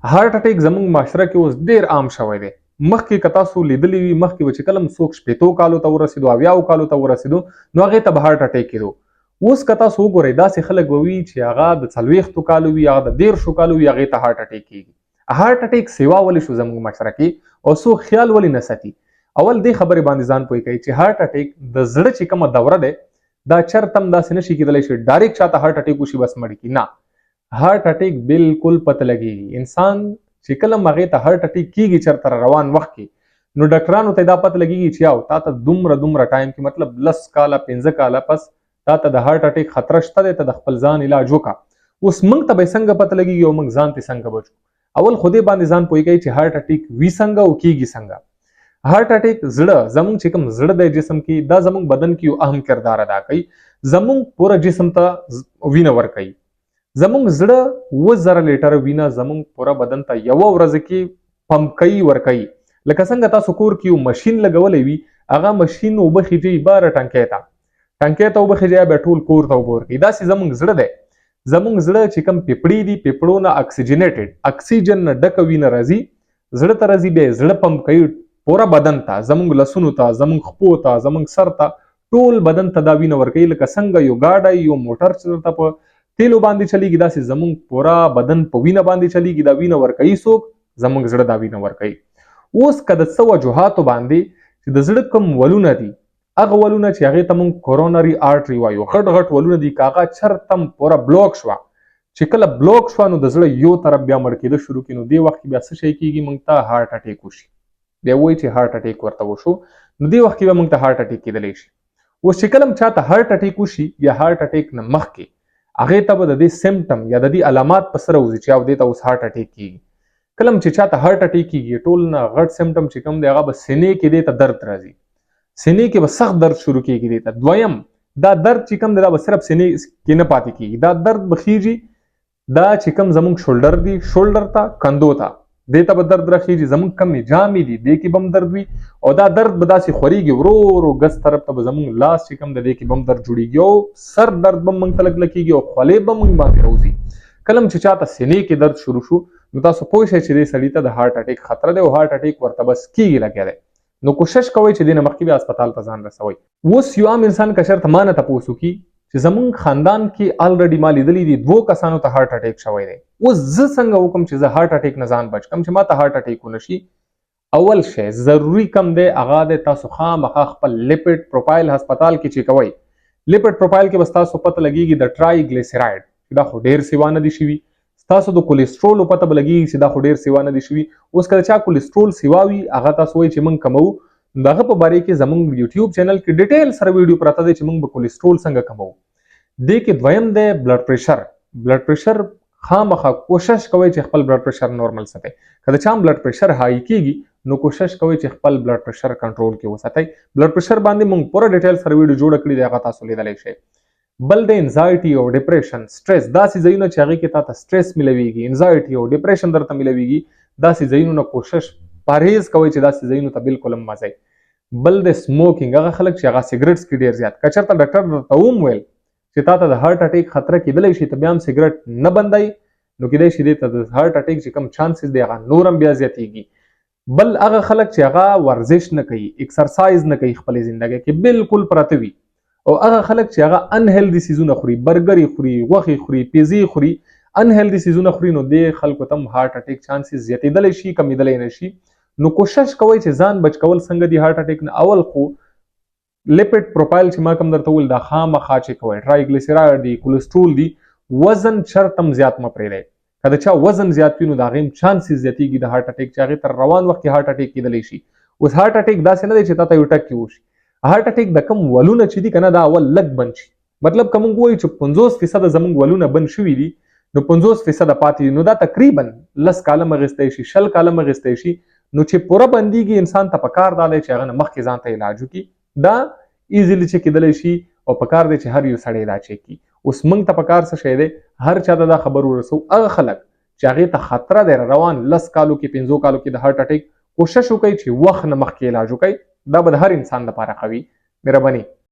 هارت اٹیک زموږ معاشره کې اوس ډیر عام شوی دی. مخکې که تاسو لیدلی وي، مخکې به چې کله څوک 80 کالو ته ورسېدو، 80 کالو ته ورسېدو، نو هغې ته به هارت اټیک کېدو. اوس که تاسو وګورئ داسې خلک به وي چې هغه د 40 کالو وي، هغه د 13 کالو وي، هغې ته هارت اټیک کېږي. هارت اټیک سیوا ولې شو زموږ معاشره کې او څوک خیال ولې نه ساتي؟ اول دې خبرې باندې ځان پوه کوي چې هارت اټیک د زړه چې کومه دوره ده دا چرته هم داسې نشي کېدلی چې ډایرکټ چاته هارت اټیک وشي بس مړ کړي. نه، هارت اټیک بالکل پته لګېږي. انسان چې کله هغې ته هارت اټیک کېږي چېرته روان وخت کې، نو ډاکټرانو ته دا پته لګېږي چې یاو تا ته دومره ټایم کې مطلب 10 کاله 15 کاله پس تا ته د هارت اټیک خطره شته دی، ته د خپل ځان علاج وکړه. اوس موږ ته به څنګه پته لګېږي او موږ ځان ته څنګه بچو؟ اول خو دې باندې ځان پوه کوي چې هارت اټیک وي څنګه او کېږي څنګه. هارت اټیک زړه زموږ چې کوم زړه دی جسم کې، دا زموږ بدن کې یو اهم کردار ادا کوي. زموږ پوره جسم ته وینه ورکوي. زموږ زړه 2000 لیټر وینه زموږ پوره بدن ته یوه ورځ کې پمپ کوي ورکوي. لکه څنګه تاسو کور کې یو ماشین لګولی وي، هغه ماشین اوبه خیجي باره ټنکۍ ته اوبه خیجي بیا ټول کور ته اوبه ورکوي. داسې زموږ زړه دی. زموږ زړه چې کوم پیپړې دي، پیپړو نه اکسیجنیټډ اکسیجن نه ډکه وینه راځي زړه ته راځي، بیا زړه پمپ کوي پوره بدن ته، زموږ لاسونو ته، زموږ خپو ته، زموږ سر ته، ټول بدن ته دا وینه ورکوي. لکه څنګه یو ګاډی یو موټر چې درته په تیلو باندې چلیږي، داسې زموږ پوره بدن په وینه باندې چلیږي. دا وینه ورکوي څوک؟ زموږ زړه دا وینه ورکوي. اوس که د څه وجوهاتو باندې چې د زړه کوم ولونه دي، هغه ولونه چې هغې ته موږ کورونري آرټري وایو، غټ ولونه دي، که هغه چرته هم پوره بلوک شوه، چې کله بلوک شوه نو د زړه یو طرف بیا مړ کېده شروع کړي، نو دې وخت کې بیا څه شی کېږي؟ موږ ته هارت اټیک وشي. بیا وایي چې هارت اټیک ورته وشو، نو دې وخت کې بیا موږ ته هارت اټیک کېدلی شي. اوس چې کله هم چاته هارت اټیک وشي یا هارت اټیک نه مخکې، هغې ته به د دې سمپټم یا د دې علامات په سره وځي چې او دې ته اوس هارت اټیک کېږي. کله هم چې چاته هارت اټیک کېږي، ټول نه غټ سمپټم چې کوم دی هغه به سینې کې دې ته درد راځي. سینې کې به سخت درد شروع کېږي دې ته. دویم دا درد چې کوم دی دا به صرف سینې کې نه پاتې کېږي، دا درد به خیږي دا چې کوم زموږ شولډر دی، شولډر ته، کندو ته، دې ته به درد راخیږي. زموږ کمې جامې دي دې کې به هم درد وي، او دا درد به داسې خورېږي ورو ګز طرف ته به زموږ لاس چې کوم دی دې کې به هم درد جوړېږي، او سر درد به موږ ته لږ کېږي، او خولې به موږ باندې راوځي. کله هم چې چاته سینې کې درد شروع شو، نو تاسو پوه شئ چې دې سړي ته د هارت اټیک خطره دی، او هارت اټیک ورته بس کېږي لګیا دی. نو کوشش کوئ چې دې نه مخکې بیا هسپتال ته ځان رسوئ. اوس یو عام انسان که چېرته ما نه تپوس وکړي چې زموږ خاندان کې الریډي ما لیدلی دي 2 کسانو ته هارت اټیک شوی دی، اوس زه څنګه وکړم چې زه هارت اټیک نه ځان بچ کړم چې ما ته هارت اټیک ونه شي؟ اول شی ضروري کم دی هغه دی تاسو خامخا خپل لیپټ پروفایل هسپتال کې چیک کوئ. لیپټ پروفایل کې بس تاسو پته لګېږي د ټرای ګلیسرایډ چې دا خو ډېر سیوا نه دي شوي. تاسو د کولیسټرول پته به لګېږي چې دا خو ډېر سیوا نه دي شوي. اوس که د چا کولیسټرول سیوا وي هغه تاسو وایي چې موږ کموو، دغه په باره کې زموږ یوټیوب چینل کې ډیټیل سره ویډیو پراته دی چې موږ به کولیسټرول څنګه کموو. دې کې دویم دی بلډ پریشر. بلډ پریشر خامخا کوشش کوئ چې خپل بلډ پریشر نورمل ساتئ. که د چا هم بلډ پریشر های کېږي نو کوشش کوئ چې خپل بلډ پریشر کنټرول کې وساتئ. بلډ پریشر باندې موږ پوره ډیټیل سره ویډیو جوړه کړې دی، هغه تاسو لیدلی شئ. بل د انزایټي او ډپریشن سټریس، داسې ځایونه چې هغې کې تاته سټریس ملویږي، انزایټي او ډپریشن درته ملویږي، داسې ځایونو نه کوشش پرهیز کوئ چې داسې ځایونو ته بالکل هم مه ځئ. بل د سموکینګ، هغه خلک چې هغه سګرټ څکي ډېر زیات، که چېرته ډاکټر درته وم ویل چې تا ته د هارت اټیک خطره کېدلی شي، ته بیا هم سګرټ نه بندوي، نو کېدای شي دې ته د هارت اټیک چې کوم چانسز دی هغه نور هم بیا زیاتېږي. بل هغه خلک چې هغه ورزش نه کوي، اکسرسایز نه کوي خپلې زندګۍ کې، بالکل پراته وي، او هغه خلک چې هغه انهیلدي څیزونه خوري، برګرې خوري، غوښې خوري، پیزې خوري، انهیلدي څیزونه خوري، نو دې خلکو ته هم هارت اټیک چانسز زیاتېدلی شي، کمېدلی نه شي. نو کوشش کوئ چې ځان بچ کول څنګه دي هارت اټیک نه. اول خو لیپټ پروفایل چې ما کوم درته وویل دا خامخا چیک کوئ، ټرایګلیسرایډ دي، کولیسټرول دي، وزن چرته هم زیات مه پرېږدئ. که د چا وزن زیات وي نو د هغې هم چانسز زیاتېږي د هارت اټیک چې هغې تر روان وخت کې هارت اټیک کېدلی شي. اوس هارت اټیک داسې نه دی چې تا ته یو ټک کې وشي. هارت اټیک د کوم ولونه چې دي که نه دا اول لږ بند شي. مطلب که موږ ووایو چې 50% زموږ ولونه بند شوي دي، نو 50% پاتې دي، نو دا تقریبا 10 کاله اخیستی شي، 20 کاله اخیستی شي. نو چې پوره بندېږي انسان ته پکار دا دی چې هغه نه مخکې ځان ته علاج وکړي. دا ایزیلی چیک کېدلی شي، او پکار دی چې هر یو سړی دا چیک کړي. اوس موږ ته پکار څه شی دی؟ هر چا ته دا خبر ورسو، هغه خلک چې هغې ته خطره دی روان 10 کالو کې 15 کالو کې د هارت اټیک، کوشش وکړئ چې وخت نه مخکې علاج وکړئ. دا به د هر انسان لپاره ښه وي. مهرباني.